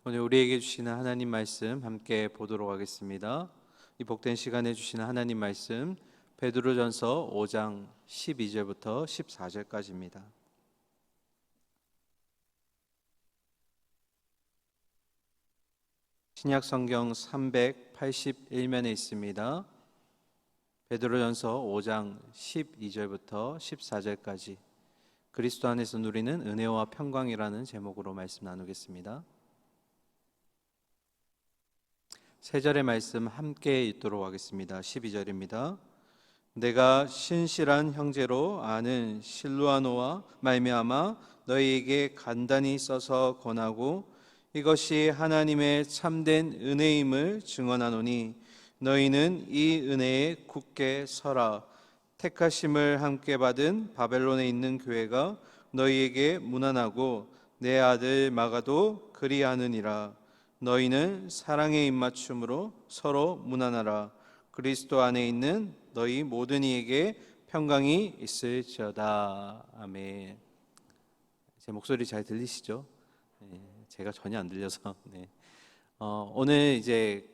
오늘 우리에게 주시는 하나님 말씀 함께 보도록 하겠습니다. 이 복된 시간에 주시는 하나님 말씀 베드로전서 5장 12절부터 14절까지입니다. 신약 성경 381면에 있습니다. 베드로전서 5장 12절부터 14절까지 그리스도 안에서 누리는 은혜와 평강이라는 제목으로 말씀 나누겠습니다. 세 절의 말씀 함께 읽도록 하겠습니다. 12절입니다. 내가 신실한 형제로 아는 실루아노와 말미암아 너희에게 간단히 써서 권하고 이것이 하나님의 참된 은혜임을 증언하노니 너희는 이 은혜에 굳게 서라. 택하심을 함께 받은 바벨론에 있는 교회가 너희에게 문안하고 내 아들 마가도 그리하느니라. 너희는 사랑의 입맞춤으로 서로 문안하라. 그리스도 안에 있는 너희 모든 이에게 평강이 있을지어다. 아멘. 제 목소리 잘 들리시죠? 네, 제가 전혀 안 들려서. 네. 오늘 이제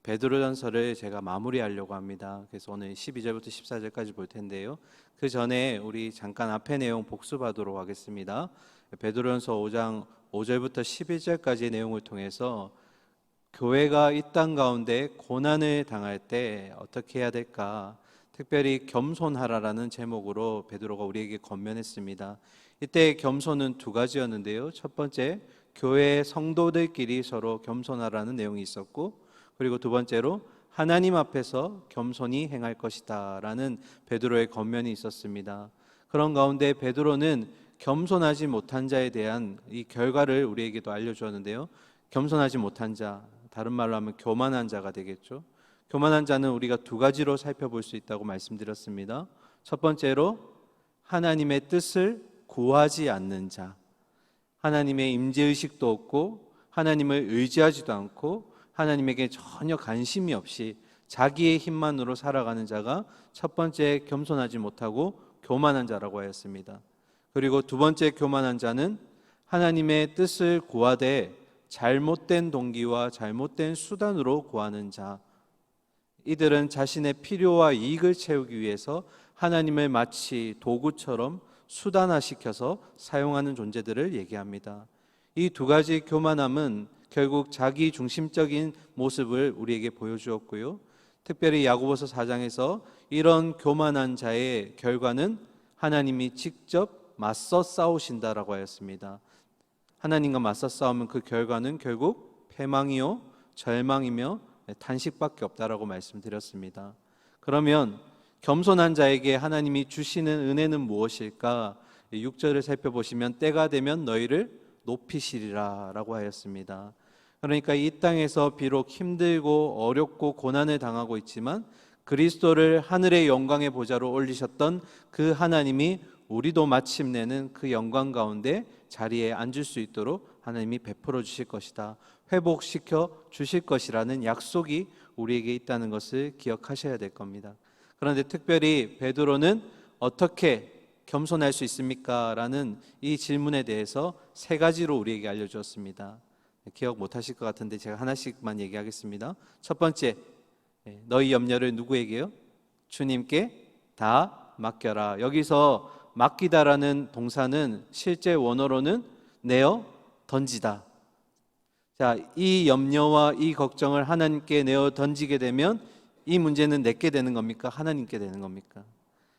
베드로전서를 제가 마무리하려고 합니다. 그래서 오늘 12절부터 14절까지 볼 텐데요. 그 전에 우리 잠깐 앞에 내용 복습하도록 하겠습니다. 베드로전서 5장 5절부터 11절까지의 내용을 통해서 교회가 이 땅 가운데 고난을 당할 때 어떻게 해야 될까, 특별히 겸손하라라는 제목으로 베드로가 우리에게 권면했습니다. 이때 겸손은 두 가지였는데요. 첫 번째, 교회 성도들끼리 서로 겸손하라는 내용이 있었고, 그리고 두 번째로 하나님 앞에서 겸손히 행할 것이다 라는 베드로의 권면이 있었습니다. 그런 가운데 베드로는 겸손하지 못한 자에 대한 이 결과를 우리에게도 알려주었는데요. 겸손하지 못한 자, 다른 말로 하면 교만한 자가 되겠죠. 교만한 자는 우리가 두 가지로 살펴볼 수 있다고 말씀드렸습니다. 첫 번째로 하나님의 뜻을 구하지 않는 자, 하나님의 임재의식도 없고 하나님을 의지하지도 않고 하나님에게 전혀 관심이 없이 자기의 힘만으로 살아가는 자가 첫 번째 겸손하지 못하고 교만한 자라고 하였습니다. 그리고 두 번째 교만한 자는 하나님의 뜻을 구하되 잘못된 동기와 잘못된 수단으로 구하는 자, 이들은 자신의 필요와 이익을 채우기 위해서 하나님을 마치 도구처럼 수단화시켜서 사용하는 존재들을 얘기합니다. 이 두 가지 교만함은 결국 자기 중심적인 모습을 우리에게 보여주었고요. 특별히 야고보서 4장에서 이런 교만한 자의 결과는 하나님이 직접 맞서 싸우신다라고 하였습니다. 하나님과 맞서 싸우면 그 결과는 결국 패망이요 절망이며 탄식밖에 없다라고 말씀드렸습니다. 그러면 겸손한 자에게 하나님이 주시는 은혜는 무엇일까? 6절을 살펴보시면 때가 되면 너희를 높이시리라 라고 하였습니다. 그러니까 이 땅에서 비록 힘들고 어렵고 고난을 당하고 있지만 그리스도를 하늘의 영광의 보좌로 올리셨던 그 하나님이 우리도 마침내는 그 영광 가운데 자리에 앉을 수 있도록 하나님이 베풀어 주실 것이다, 회복시켜 주실 것이라는 약속이 우리에게 있다는 것을 기억하셔야 될 겁니다. 그런데 특별히 베드로는 어떻게 겸손할 수 있습니까? 라는 이 질문에 대해서 세 가지로 우리에게 알려주었습니다. 기억 못하실 것 같은데 제가 하나씩만 얘기하겠습니다. 첫 번째, 너희 염려를 누구에게요? 주님께 다 맡겨라. 여기서 맡기다라는 동사는 실제 원어로는 내어 던지다. 자, 이 염려와 이 걱정을 하나님께 내어 던지게 되면 이 문제는 내게 되는 겁니까? 하나님께 되는 겁니까?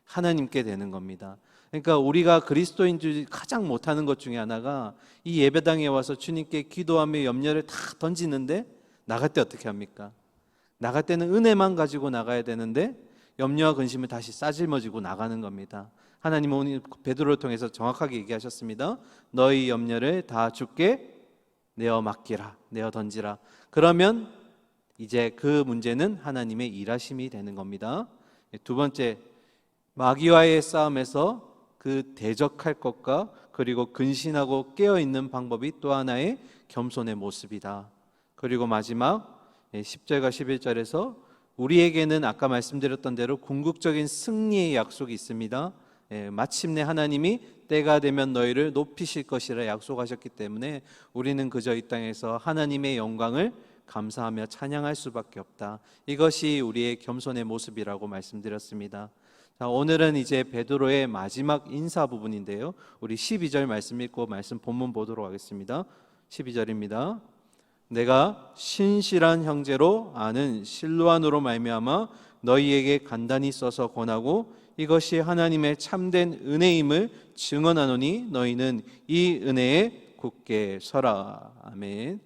하나님께 되는 겁니다. 그러니까 우리가 그리스도인들이 가장 못하는 것 중에 하나가 이 예배당에 와서 주님께 기도하며 염려를 다 던지는데 나갈 때 어떻게 합니까? 나갈 때는 은혜만 가지고 나가야 되는데 염려와 근심을 다시 싸질머지고 나가는 겁니다. 하나님은 오늘 베드로를 통해서 정확하게 얘기하셨습니다. 너희 염려를 다 주께 내어 맡기라, 내어 던지라. 그러면 이제 그 문제는 하나님의 일하심이 되는 겁니다. 두 번째, 마귀와의 싸움에서 그 대적할 것과 그리고 근신하고 깨어있는 방법이 또 하나의 겸손의 모습이다. 그리고 마지막 10절과 11절에서 우리에게는 아까 말씀드렸던 대로 궁극적인 승리의 약속이 있습니다. 마침내 하나님이 때가 되면 너희를 높이실 것이라 약속하셨기 때문에 우리는 그저 이 땅에서 하나님의 영광을 감사하며 찬양할 수밖에 없다. 이것이 우리의 겸손의 모습이라고 말씀드렸습니다. 자, 오늘은 이제 베드로의 마지막 인사 부분인데요. 우리 12절 말씀 읽고 말씀 본문 보도록 하겠습니다. 12절입니다. 내가 신실한 형제로 아는 실로안으로 말미암아 너희에게 간단히 써서 권하고 이것이 하나님의 참된 은혜임을 증언하노니 너희는 이 은혜에 굳게 서라. 아멘.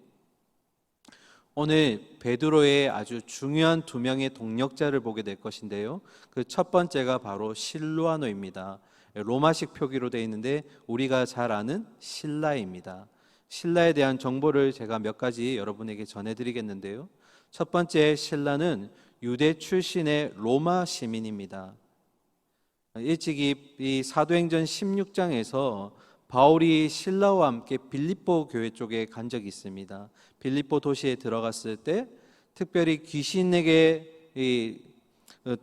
오늘 베드로의 아주 중요한 두 명의 동력자를 보게 될 것인데요. 그 첫 번째가 바로 실로아노입니다. 로마식 표기로 되어 있는데 우리가 잘 아는 신라입니다. 신라에 대한 정보를 제가 몇 가지 여러분에게 전해드리겠는데요. 첫 번째, 신라는 유대 출신의 로마 시민입니다. 일찍이 이 사도행전 16장에서 바울이 신라와 함께 빌립보 교회 쪽에 간 적이 있습니다. 빌립보 도시에 들어갔을 때 특별히 귀신에게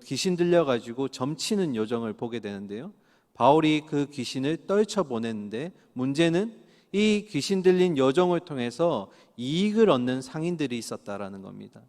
귀신 들려가지고 점치는 요정을 보게 되는데요. 바울이 그 귀신을 떨쳐보냈는데 문제는 이 귀신 들린 여정을 통해서 이익을 얻는 상인들이 있었다라는 겁니다.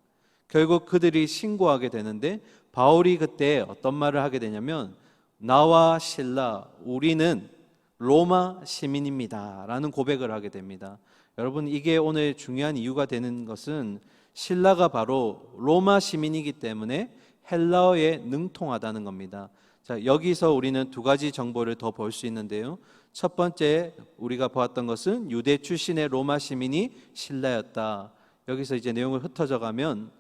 결국 그들이 신고하게 되는데 바울이 그때 어떤 말을 하게 되냐면 나와 신라 우리는 로마 시민입니다 라는 고백을 하게 됩니다. 여러분, 이게 오늘 중요한 이유가 되는 것은 신라가 바로 로마 시민이기 때문에 헬라어에 능통하다는 겁니다. 자, 여기서 우리는 두 가지 정보를 더 볼 수 있는데요. 첫 번째, 우리가 보았던 것은 유대 출신의 로마 시민이 신라였다. 여기서 이제 내용을 흩어져 가면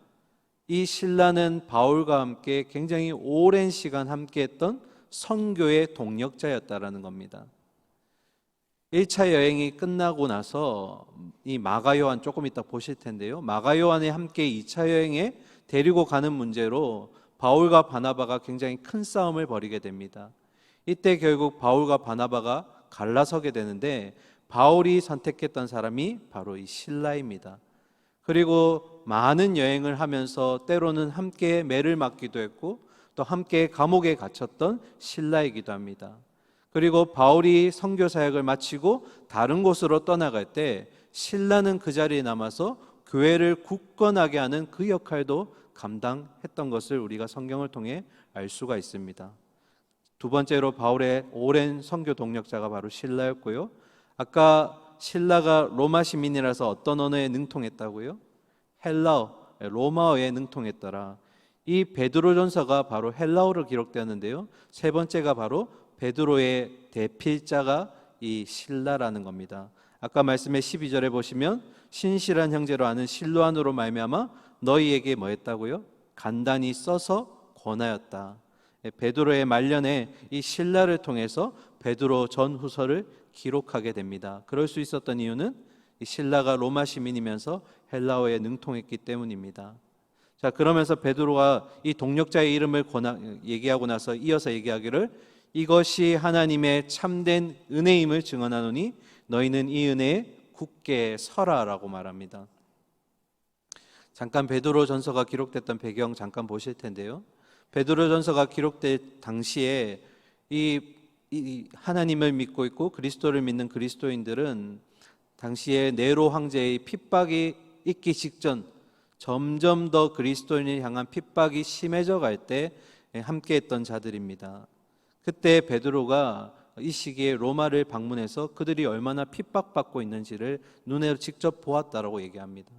이 신라는 바울과 함께 굉장히 오랜 시간 함께했던 선교의 동력자였다라는 겁니다. 1차 여행이 끝나고 나서 이 마가 요한 조금 이따 보실 텐데요. 마가 요한이 함께 2차 여행에 데리고 가는 문제로 바울과 바나바가 굉장히 큰 싸움을 벌이게 됩니다. 이때 결국 바울과 바나바가 갈라서게 되는데 바울이 선택했던 사람이 바로 이 신라입니다. 그리고 많은 여행을 하면서 때로는 함께 매를 맞기도 했고 또 함께 감옥에 갇혔던 신라이기도 합니다. 그리고 바울이 선교 사역을 마치고 다른 곳으로 떠나갈 때 신라는 그 자리에 남아서 교회를 굳건하게 하는 그 역할도 감당했던 것을 우리가 성경을 통해 알 수가 있습니다. 두 번째로 바울의 오랜 선교 동력자가 바로 신라였고요. 아까 신라가 로마 시민이라서 어떤 언어에 능통했다고요? 헬라어, 로마어에 능통했더라. 이 베드로전서가 바로 헬라어로 기록되었는데요. 세 번째가 바로 베드로의 대필자가 이 신라라는 겁니다. 아까 말씀의 12절에 보시면 신실한 형제로 아는 실로안으로 말미암아 너희에게 뭐 했다고요? 간단히 써서 권하였다. 베드로의 말년에 이 신라를 통해서 베드로 전후서를 기록하게 됩니다. 그럴 수 있었던 이유는 이 신라가 로마 시민이면서 헬라어에 능통했기 때문입니다. 자, 그러면서 베드로가 이 동력자의 이름을 얘기하고 나서 이어서 얘기하기를 이것이 하나님의 참된 은혜임을 증언하노니 너희는 이 은혜에 굳게 서라라고 말합니다. 잠깐 베드로 전서가 기록됐던 배경 잠깐 보실 텐데요. 베드로 전서가 기록될 당시에 이 하나님을 믿고 있고 그리스도를 믿는 그리스도인들은 당시에 네로 황제의 핍박이 있기 직전 점점 더 그리스도인을 향한 핍박이 심해져 갈 때 함께했던 자들입니다. 그때 베드로가 이 시기에 로마를 방문해서 그들이 얼마나 핍박받고 있는지를 눈으로 직접 보았다라고 얘기합니다.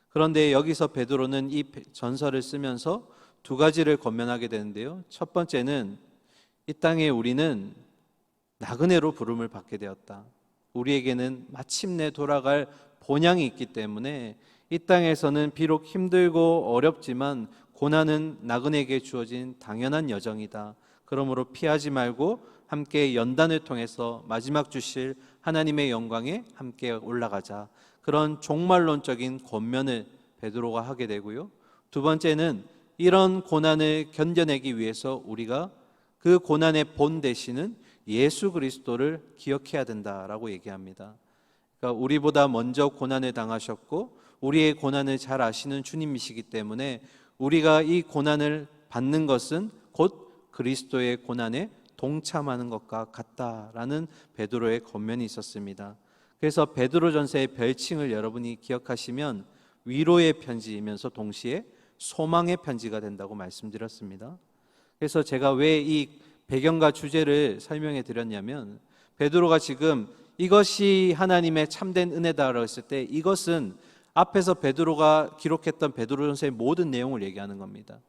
그런데 여기서 베드로는 이 전설을 쓰면서 두 가지를 권면하게 되는데요. 첫 번째는 이 땅에 우리는 나그네로 부름을 받게 되었다. 우리에게는 마침내 돌아갈 본향이 있기 때문에 이 땅에서는 비록 힘들고 어렵지만 고난은 나그네에게 주어진 당연한 여정이다. 그러므로 피하지 말고 함께 연단을 통해서 마지막 주실 하나님의 영광에 함께 올라가자. 그런 종말론적인 권면을 베드로가 하게 되고요. 두 번째는 이런 고난을 견뎌내기 위해서 우리가 그 고난의 본 되시는 예수 그리스도를 기억해야 된다라고 얘기합니다. 그러니까 우리보다 먼저 고난을 당하셨고 우리의 고난을 잘 아시는 주님이시기 때문에 우리가 이 고난을 받는 것은 곧 그리스도의 고난의 동참하는 것과 같다라는 베드로의 권면이 있었습니다. 그래서 베드로전서의 별칭을 여러분이 기억하시면 위로의 편지이면서 동시에 소망의 편지가 된다고 말씀드렸습니다. 그래서 제가 왜 이 배경과 주제를 설명해 드렸냐면, 베드로가 지금 이것이 하나님의 참된 은혜다라고 했을 때 이것은 앞에서 베드로가 기록했던 베드로전서의 모든 내용을 얘기하는 겁니다.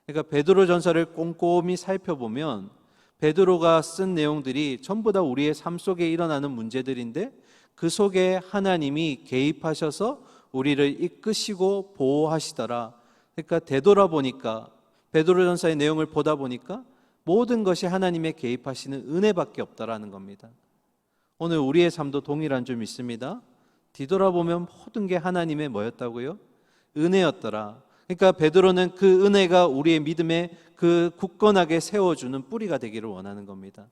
그러니까 베드로전서를 꼼꼼히 살펴보면 베드로가 쓴 내용들이 전부 다 우리의 삶 속에 일어나는 문제들인데, 그 속에 하나님이 개입하셔서 우리를 이끄시고 보호하시더라. 그러니까 되돌아보니까, 베드로전서의 내용을 보다 보니까 모든 것이 하나님의 개입하시는 은혜밖에 없다라는 겁니다. 오늘 우리의 삶도 동일한 줄 믿습니다. 뒤돌아보면 모든 게 하나님의 뭐였다고요? 은혜였더라. 그러니까 베드로는 그 은혜가 우리의 믿음에 그 굳건하게 세워주는 뿌리가 되기를 원하는 겁니다.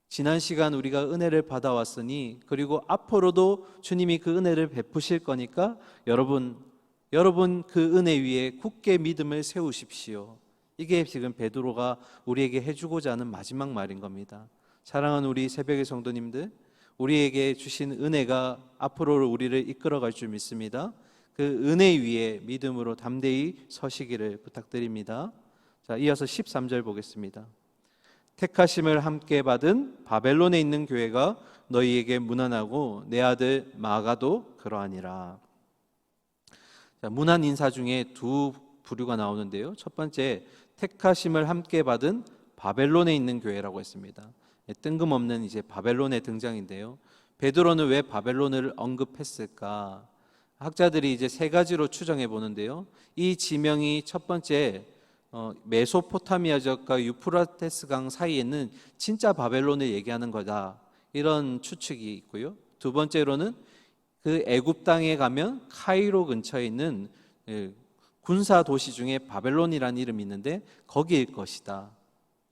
지난 시간 우리가 은혜를 받아왔으니, 그리고 앞으로도 주님이 그 은혜를 베푸실 거니까 여러분 그 은혜 위에 굳게 믿음을 세우십시오. 이게 지금 베드로가 우리에게 해주고자 하는 마지막 말인 겁니다. 사랑하는 우리 새벽의 성도님들, 우리에게 주신 은혜가 앞으로 우리를 이끌어갈 줄 믿습니다. 그 은혜 위에 믿음으로 담대히 서시기를 부탁드립니다. 자, 이어서 13절 보겠습니다. 택하심을 함께 받은 바벨론에 있는 교회가 너희에게 문안하고 내 아들 마가도 그러하니라. 자, 문안 인사 중에 두 부류가 나오는데요. 첫 번째, 택하심을 함께 받은 바벨론에 있는 교회라고 했습니다. 뜬금없는 이제 바벨론의 등장인데요. 베드로는 왜 바벨론을 언급했을까? 학자들이 이제 세 가지로 추정해 보는데요. 이 지명이 첫 번째, 메소포타미아 지역과 유프라테스 강 사이에는 진짜 바벨론을 얘기하는 거다, 이런 추측이 있고요. 두 번째로는 그 애굽 땅에 가면 카이로 근처에 있는 군사 도시 중에 바벨론이라는 이름이 있는데 거기일 것이다.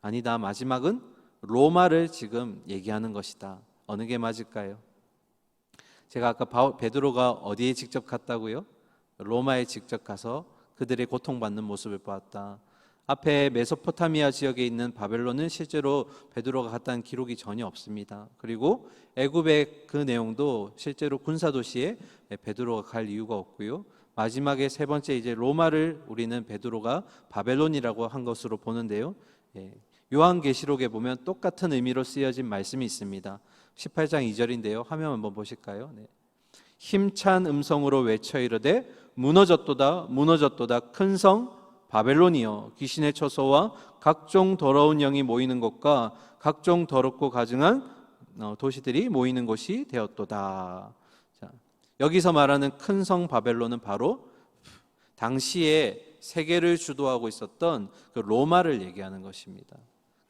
아니다, 마지막은 로마를 지금 얘기하는 것이다. 어느 게 맞을까요? 제가 아까 베드로가 어디에 직접 갔다고요? 로마에 직접 가서 그들의 고통받는 모습을 보았다. 앞에 메소포타미아 지역에 있는 바벨론은 실제로 베드로가 갔다는 기록이 전혀 없습니다. 그리고 애굽의 그 내용도 실제로 군사도시에 베드로가 갈 이유가 없고요. 마지막에 세 번째, 이제 로마를 우리는 베드로가 바벨론이라고 한 것으로 보는데요. 요한계시록에 보면 똑같은 의미로 쓰여진 말씀이 있습니다. 18장 2절인데요. 화면 한번 보실까요? 네. 힘찬 음성으로 외쳐 이르되 무너졌도다 무너졌도다 큰 성 바벨론이여, 귀신의 처소와 각종 더러운 영이 모이는 곳과 각종 더럽고 가증한 도시들이 모이는 곳이 되었도다. 자, 여기서 말하는 큰 성 바벨론은 바로 당시에 세계를 주도하고 있었던 그 로마를 얘기하는 것입니다.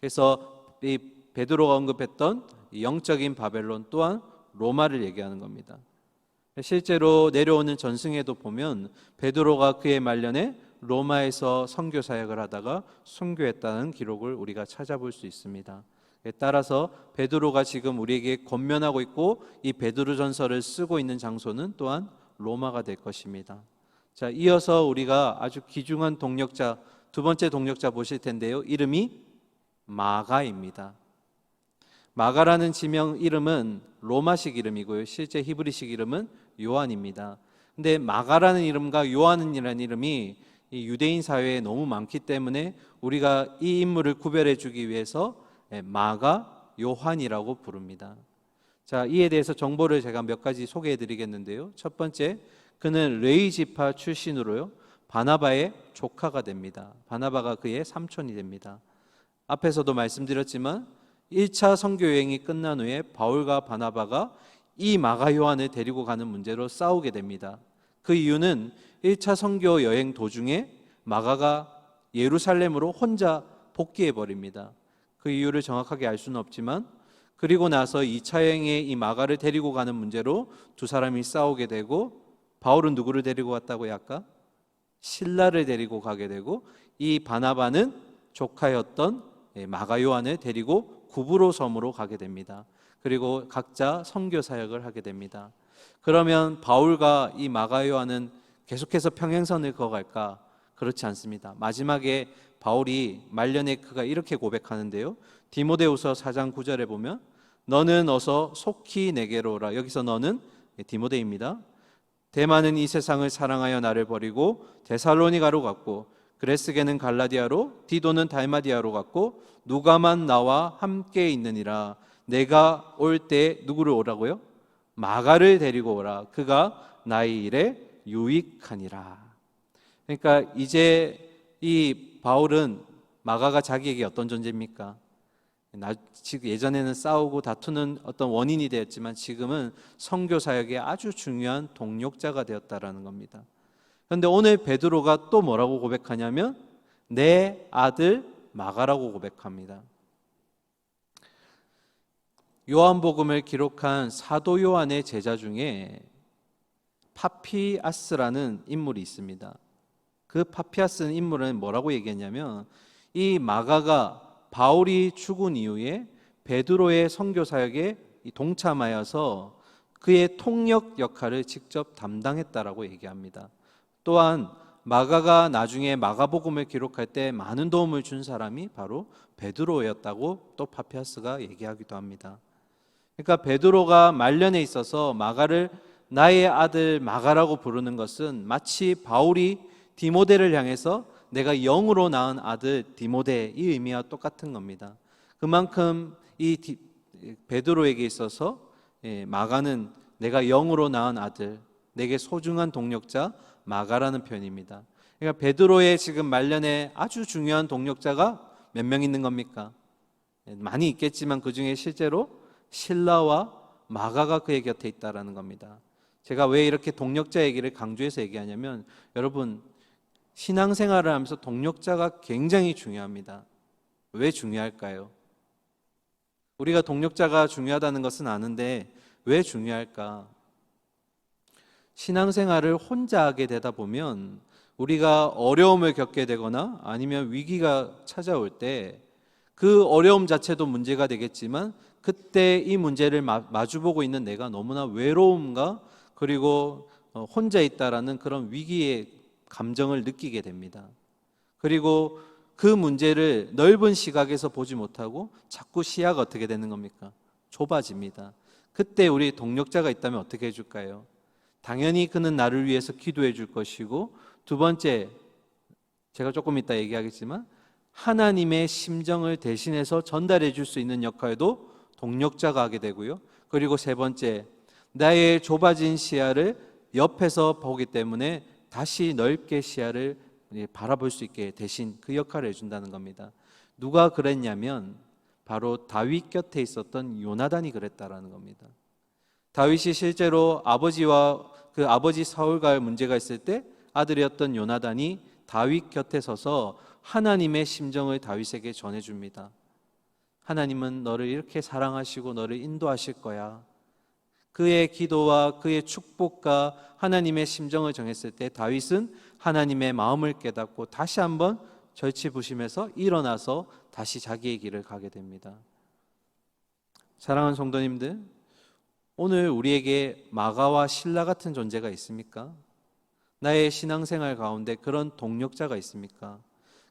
그래서 이 베드로가 언급했던 영적인 바벨론 또한 로마를 얘기하는 겁니다. 실제로 내려오는 전승에도 보면 베드로가 그의 말년에 로마에서 선교 사역을 하다가 순교했다는 기록을 우리가 찾아볼 수 있습니다. 따라서 베드로가 지금 우리에게 권면하고 있고 이 베드로전서를 쓰고 있는 장소는 또한 로마가 될 것입니다. 자, 이어서 우리가 아주 귀중한 동력자, 두 번째 동력자 보실 텐데요. 이름이 마가입니다. 마가라는 지명 이름은 로마식 이름이고요. 실제 히브리식 이름은 요한입니다. 근데 마가라는 이름과 요한이라는 이름이 이 유대인 사회에 너무 많기 때문에 우리가 이 인물을 구별해 주기 위해서 마가 요한이라고 부릅니다. 자, 이에 대해서 정보를 제가 몇 가지 소개해 드리겠는데요. 첫 번째, 그는 레위 지파 출신으로요, 바나바의 조카가 됩니다. 바나바가 그의 삼촌이 됩니다. 앞에서도 말씀드렸지만 1차 선교 여행이 끝난 후에 바울과 바나바가 이 마가 요한을 데리고 가는 문제로 싸우게 됩니다. 그 이유는 1차 선교 여행 도중에 마가가 예루살렘으로 혼자 복귀해 버립니다. 그 이유를 정확하게 알 수는 없지만, 그리고 나서 2차 여행에 이 마가를 데리고 가는 문제로 두 사람이 싸우게 되고, 바울은 누구를 데리고 갔다고요? 아까 실라를 데리고 가게 되고, 이 바나바는 조카였던 마가 요한을 데리고 구브로 섬으로 가게 됩니다. 그리고 각자 선교 사역을 하게 됩니다. 그러면 바울과 이 마가 요한은 계속해서 평행선을 그어갈까? 그렇지 않습니다. 마지막에 바울이 말년에 그가 이렇게 고백하는데요. 디모데후서 4장 9절에 보면 너는 어서 속히 내게로 오라. 여기서 너는 디모데입니다. 데마는 이 세상을 사랑하여 나를 버리고 데살로니가로 갔고 그레스게는 갈라디아로 디도는 달마디아로 갔고 누가만 나와 함께 있느니라. 내가 올 때 누구를 오라고요? 마가를 데리고 오라. 그가 나의 일에 유익하니라. 그러니까 이제 이 바울은 마가가 자기에게 어떤 존재입니까? 지금 예전에는 싸우고 다투는 어떤 원인이 되었지만 지금은 선교 사역의 아주 중요한 동력자가 되었다라는 겁니다. 그런데 오늘 베드로가 또 뭐라고 고백하냐면 내 아들 마가라고 고백합니다. 요한복음을 기록한 사도 요한의 제자 중에 파피아스라는 인물이 있습니다. 그 파피아스 인물은 뭐라고 얘기했냐면 이 마가가 바울이 죽은 이후에 베드로의 선교 사역에 동참하여서 그의 통역 역할을 직접 담당했다라고 얘기합니다. 또한 마가가 나중에 마가복음을 기록할 때 많은 도움을 준 사람이 바로 베드로였다고 또 파피아스가 얘기하기도 합니다. 그러니까 베드로가 말년에 있어서 마가를 나의 아들 마가라고 부르는 것은 마치 바울이 디모데를 향해서 내가 영으로 낳은 아들 디모데 이 의미와 똑같은 겁니다. 그만큼 이 베드로에게 있어서 마가는 내가 영으로 낳은 아들, 내게 소중한 동력자 마가라는 표현입니다. 그러니까 베드로의 지금 말년에 아주 중요한 동력자가 몇 명 있는 겁니까? 많이 있겠지만 그 중에 실제로 실라와 마가가 그의 곁에 있다라는 겁니다. 제가 왜 이렇게 동력자 얘기를 강조해서 얘기하냐면 여러분 신앙생활을 하면서 동력자가 굉장히 중요합니다. 왜 중요할까요? 우리가 동력자가 중요하다는 것은 아는데 왜 중요할까? 신앙생활을 혼자 하게 되다 보면 우리가 어려움을 겪게 되거나 아니면 위기가 찾아올 때 그 어려움 자체도 문제가 되겠지만 그때 이 문제를 마주보고 있는 내가 너무나 외로움과 그리고 혼자 있다라는 그런 위기의 감정을 느끼게 됩니다. 그리고 그 문제를 넓은 시각에서 보지 못하고 자꾸 시야가 어떻게 되는 겁니까? 좁아집니다. 그때 우리 동력자가 있다면 어떻게 해줄까요? 당연히 그는 나를 위해서 기도해 줄 것이고 두 번째, 제가 조금 이따 얘기하겠지만 하나님의 심정을 대신해서 전달해 줄 수 있는 역할도 동력자가 하게 되고요. 그리고 세 번째, 나의 좁아진 시야를 옆에서 보기 때문에 다시 넓게 시야를 바라볼 수 있게 대신 그 역할을 해준다는 겁니다. 누가 그랬냐면 바로 다윗 곁에 있었던 요나단이 그랬다라는 겁니다. 다윗이 실제로 아버지와 그 아버지 사울과 문제가 있을 때 아들이었던 요나단이 다윗 곁에 서서 하나님의 심정을 다윗에게 전해줍니다. 하나님은 너를 이렇게 사랑하시고 너를 인도하실 거야. 그의 기도와 그의 축복과 하나님의 심정을 정했을 때 다윗은 하나님의 마음을 깨닫고 다시 한번 절치부심해서 일어나서 다시 자기의 길을 가게 됩니다. 사랑하는 성도님들, 오늘 우리에게 마가와 실라 같은 존재가 있습니까? 나의 신앙생활 가운데 그런 동력자가 있습니까?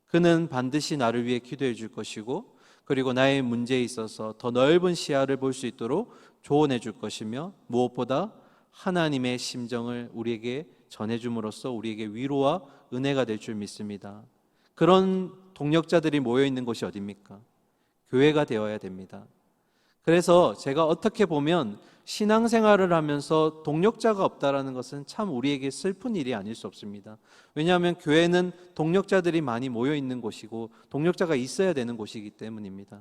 그는 반드시 나를 위해 기도해 줄 것이고 그리고 나의 문제에 있어서 더 넓은 시야를 볼 수 있도록 조언해 줄 것이며 무엇보다 하나님의 심정을 우리에게 전해줌으로써 우리에게 위로와 은혜가 될 줄 믿습니다. 그런 동력자들이 모여 있는 곳이 어디입니까? 교회가 되어야 됩니다. 그래서 제가 어떻게 보면 신앙생활을 하면서 동력자가 없다라는 것은 참 우리에게 슬픈 일이 아닐 수 없습니다. 왜냐하면 교회는 동력자들이 많이 모여 있는 곳이고 동력자가 있어야 되는 곳이기 때문입니다.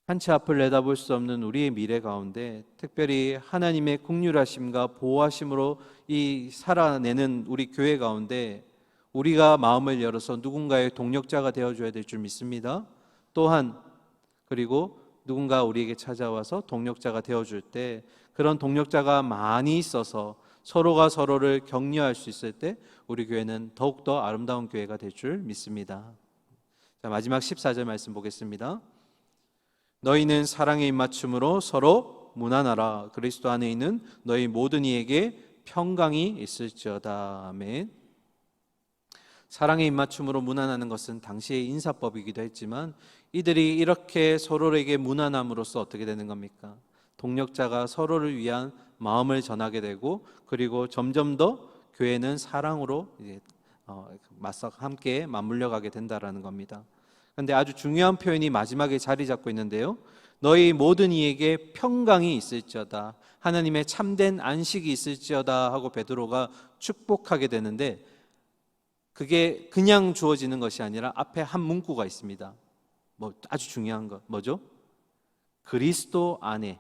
한치 앞을 내다볼 수 없는 우리의 미래 가운데 특별히 하나님의 긍휼하심과 보호하심으로 이 살아내는 우리 교회 가운데 우리가 마음을 열어서 누군가의 동력자가 되어줘야 될 줄 믿습니다. 또한 그리고 누군가 우리에게 찾아와서 동력자가 되어줄 때 그런 동력자가 많이 있어서 서로가 서로를 격려할 수 있을 때 우리 교회는 더욱더 아름다운 교회가 될 줄 믿습니다. 자, 마지막 14절 말씀 보겠습니다. 너희는 사랑의 입맞춤으로 서로 문안하라. 그리스도 안에 있는 너희 모든 이에게 평강이 있을지어다. 아멘. 사랑의 입맞춤으로 문안하는 것은 당시의 인사법이기도 했지만 이들이 이렇게 서로에게 문안함으로써 어떻게 되는 겁니까? 동력자가 서로를 위한 마음을 전하게 되고 그리고 점점 더 교회는 사랑으로 이제 맞서 함께 맞물려 가게 된다라는 겁니다. 그런데 아주 중요한 표현이 마지막에 자리 잡고 있는데요. 너희 모든 이에게 평강이 있을지어다. 하나님의 참된 안식이 있을지어다 하고 베드로가 축복하게 되는데 그게 그냥 주어지는 것이 아니라 앞에 한 문구가 있습니다. 아주 중요한 것 뭐죠? 그리스도 안에.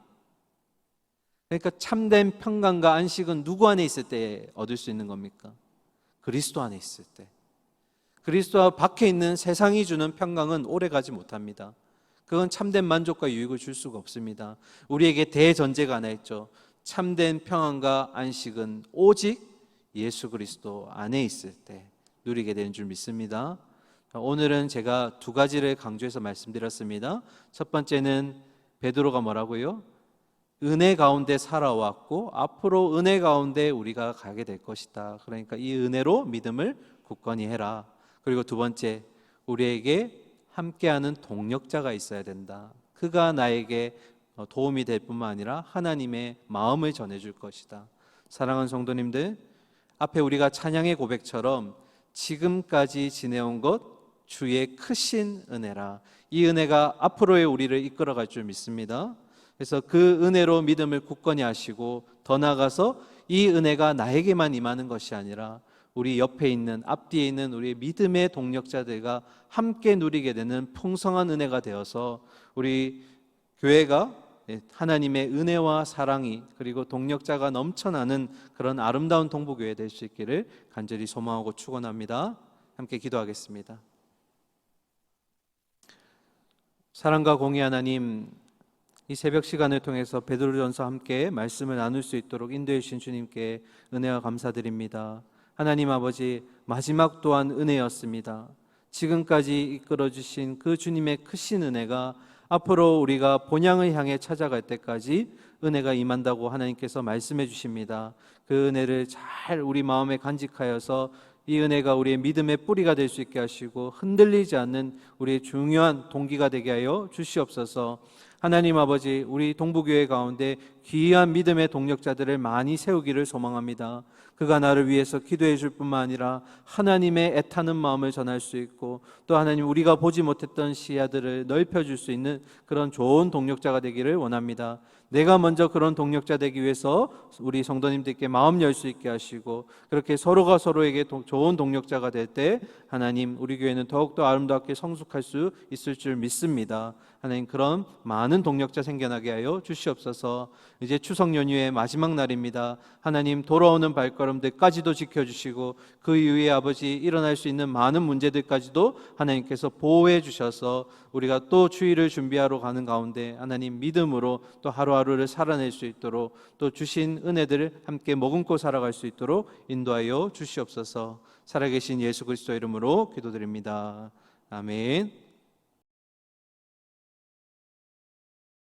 그러니까 참된 평강과 안식은 누구 안에 있을 때 얻을 수 있는 겁니까? 그리스도 안에 있을 때. 그리스도 밖에 있는 세상이 주는 평강은 오래가지 못합니다. 그건 참된 만족과 유익을 줄 수가 없습니다. 우리에게 대전제가 하나 있죠. 참된 평안과 안식은 오직 예수 그리스도 안에 있을 때 누리게 되는 줄 믿습니다. 오늘은 제가 두 가지를 강조해서 말씀드렸습니다. 첫 번째는 베드로가 뭐라고요? 은혜 가운데 살아왔고 앞으로 은혜 가운데 우리가 가게 될 것이다. 그러니까 이 은혜로 믿음을 굳건히 해라. 그리고 두 번째, 우리에게 함께하는 동력자가 있어야 된다. 그가 나에게 도움이 될 뿐만 아니라 하나님의 마음을 전해줄 것이다. 사랑하는 성도님들, 앞에 우리가 찬양의 고백처럼 지금까지 지내온 것 주의 크신 은혜라. 이 은혜가 앞으로의 우리를 이끌어갈 줄 믿습니다. 그래서 그 은혜로 믿음을 굳건히 하시고 더 나아가서 이 은혜가 나에게만 임하는 것이 아니라 우리 옆에 있는 앞뒤에 있는 우리의 믿음의 동력자들과 함께 누리게 되는 풍성한 은혜가 되어서 우리 교회가 하나님의 은혜와 사랑이 그리고 동력자가 넘쳐나는 그런 아름다운 동부교회 될 수 있기를 간절히 소망하고 축원합니다. 함께 기도하겠습니다. 사랑과 공의 하나님, 이 새벽 시간을 통해서 베드로전서 함께 말씀을 나눌 수 있도록 인도해 주신 주님께 은혜와 감사드립니다. 하나님 아버지, 마지막 또한 은혜였습니다. 지금까지 이끌어 주신 그 주님의 크신 은혜가 앞으로 우리가 본향을 향해 찾아갈 때까지 은혜가 임한다고 하나님께서 말씀해 주십니다. 그 은혜를 잘 우리 마음에 간직하여서 이 은혜가 우리의 믿음의 뿌리가 될 수 있게 하시고 흔들리지 않는 우리의 중요한 동기가 되게 하여 주시옵소서. 하나님 아버지, 우리 동부교회 가운데 귀한 믿음의 동력자들을 많이 세우기를 소망합니다. 그가 나를 위해서 기도해 줄 뿐만 아니라 하나님의 애타는 마음을 전할 수 있고 또 하나님 우리가 보지 못했던 시야들을 넓혀줄 수 있는 그런 좋은 동력자가 되기를 원합니다. 내가 먼저 그런 동력자 되기 위해서 우리 성도님들께 마음 열 수 있게 하시고 그렇게 서로가 서로에게 좋은 동력자가 될 때 하나님 우리 교회는 더욱더 아름답게 성숙할 수 있을 줄 믿습니다. 하나님 그런 많은 동력자 생겨나게 하여 주시옵소서. 이제 추석 연휴의 마지막 날입니다. 하나님 돌아오는 발걸음들까지도 지켜주시고 그 이후에 아버지 일어날 수 있는 많은 문제들까지도 하나님께서 보호해 주셔서 우리가 또 주일을 준비하러 가는 가운데 하나님 믿음으로 또 하루하루를 살아낼 수 있도록 또 주신 은혜들을 함께 머금고 살아갈 수 있도록 인도하여 주시옵소서. 살아계신 예수 그리스도 이름으로 기도드립니다. 아멘.